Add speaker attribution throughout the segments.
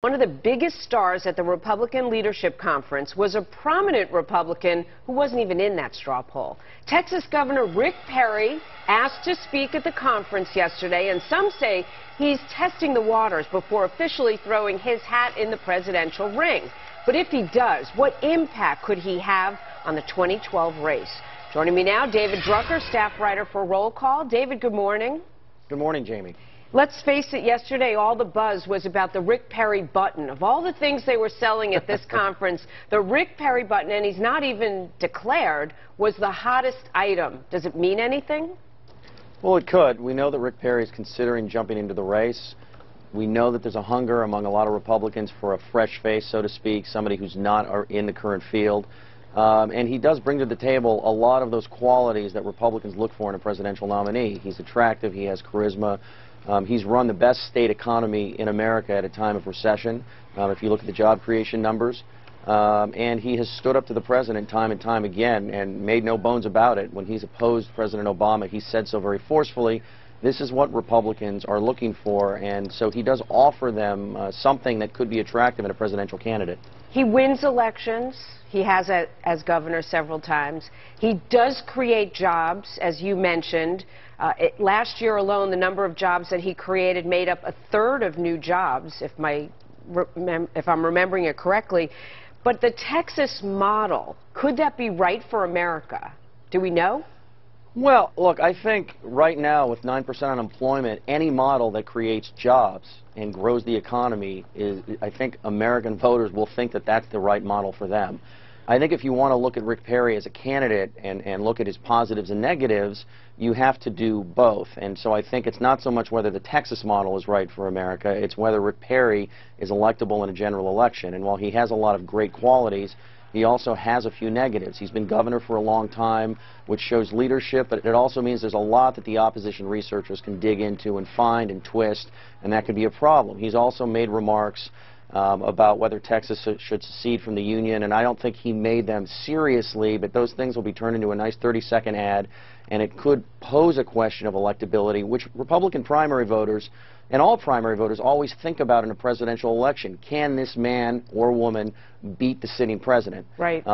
Speaker 1: One of the biggest stars at the Republican Leadership Conference was a prominent Republican who wasn't even in that straw poll. Texas Governor Rick Perry asked to speak at the conference yesterday, and some say he's testing the waters before officially throwing his hat in the presidential ring. But if he does, what impact could he have on the 2012 race? Joining me now, David Drucker, staff writer for Roll Call. David, good morning.
Speaker 2: Good morning, Jamie.
Speaker 1: Let's face it, yesterday all the buzz was about the Rick Perry button. Of all the things they were selling at this conference, the Rick Perry button, and he's not even declared, was the hottest item. Does it mean anything?
Speaker 2: Well, it could. We know that Rick Perry is considering jumping into the race. We know that there's a hunger among a lot of Republicans for a fresh face, so to speak, somebody who's not in the current field. And he does bring to the table a lot of those qualities that Republicans look for in a presidential nominee. He's attractive, he has charisma. He's run the best state economy in America at a time of recession, if you look at the job creation numbers. And he has stood up to the president time and time again and made no bones about it. When he's opposed President Obama, he said so very forcefully. This is what Republicans are looking for, and so he does offer them something that could be attractive in a presidential candidate.
Speaker 1: He wins elections. He has as governor several times. He does create jobs, as you mentioned. Last year alone, the number of jobs that he created made up a third of new jobs, if I'm remembering it correctly. But the Texas model, could that be right for America? Do we know?
Speaker 2: Well, look, I think right now with 9% unemployment, any model that creates jobs and grows the economy I think American voters will think that that's the right model for them. I think if you want to look at Rick Perry as a candidate and look at his positives and negatives, you have to do both. And so I think it's not so much whether the Texas model is right for America, it's whether Rick Perry is electable in a general election. And while he has a lot of great qualities, he also has a few negatives. He's been governor for a long time, which shows leadership, but it also means there's a lot that the opposition researchers can dig into and find and twist, and that could be a problem. He's also made remarks about whether Texas should secede from the Union, and I don't think he made them seriously, but those things will be turned into a nice 30-second ad, and it could pose a question of electability, which Republican primary voters and all primary voters always think about in a presidential election. Can this man or woman beat the sitting president?
Speaker 1: Right.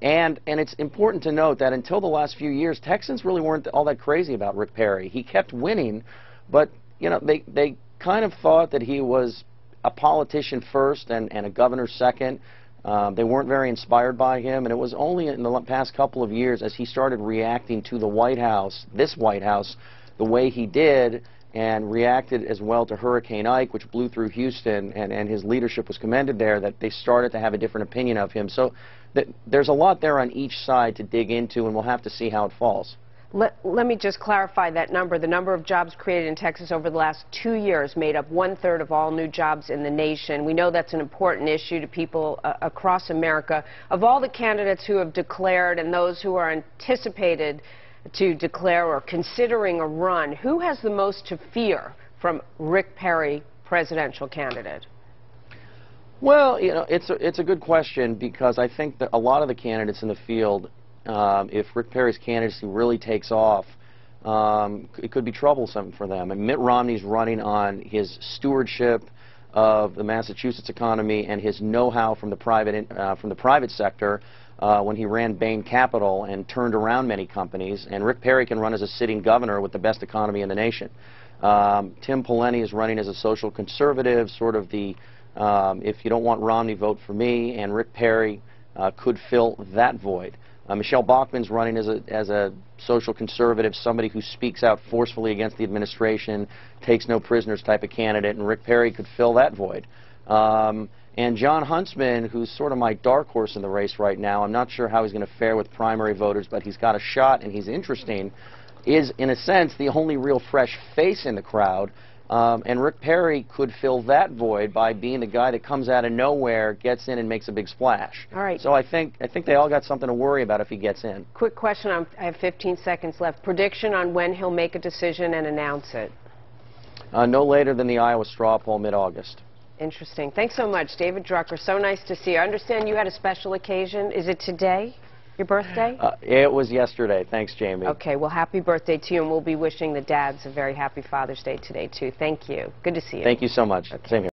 Speaker 2: And it's important to note that until the last few years, Texans really weren't all that crazy about Rick Perry. He kept winning, but you know they kind of thought that he was a politician first and a governor second. They weren't very inspired by him, and it was only in the past couple of years as he started reacting to the White House, this White House, the way he did, and reacted as well to Hurricane Ike, which blew through Houston, and his leadership was commended there, that they started to have a different opinion of him. So there's a lot there on each side to dig into, and we'll have to see how it falls.
Speaker 1: Let me just clarify that number. The number of jobs created in Texas over the last 2 years made up 1/3 of all new jobs in the nation. We know that's an important issue to people across America. Of all the candidates who have declared and those who are anticipated to declare or considering a run, who has the most to fear from Rick Perry, presidential candidate?
Speaker 2: Well, you know, it's a good question, because I think that a lot of the candidates in the field, if Rick Perry's candidacy really takes off, it could be troublesome for them. And Mitt Romney's running on his stewardship of the Massachusetts economy and his know-how from the private sector when he ran Bain Capital and turned around many companies. And Rick Perry can run as a sitting governor with the best economy in the nation. Tim Pawlenty is running as a social conservative, sort of the if you don't want Romney, vote for me, and Rick Perry could fill that void. Michelle Bachmann's running as a social conservative, somebody who speaks out forcefully against the administration, takes no prisoners type of candidate, and Rick Perry could fill that void. And John Huntsman, who's sort of my dark horse in the race right now, I'm not sure how he's going to fare with primary voters, but he's got a shot and he's interesting, is in a sense the only real fresh face in the crowd. And Rick Perry could fill that void by being the guy that comes out of nowhere, gets in, and makes a big splash.
Speaker 1: All right.
Speaker 2: So I think they all got something to worry about if he gets in.
Speaker 1: Quick question. I have 15 seconds left. Prediction on when he'll make a decision and announce it?
Speaker 2: No later than the Iowa straw poll, mid-August.
Speaker 1: Interesting. Thanks so much, David Drucker. So nice to see you. I understand you had a special occasion. Is it today? Your birthday?
Speaker 2: It was yesterday. Thanks, Jamie.
Speaker 1: Okay, well, happy birthday to you, and we'll be wishing the dads a very happy Father's Day today, too. Thank you. Good to see you.
Speaker 2: Thank you so much.
Speaker 1: Okay.
Speaker 2: Same here.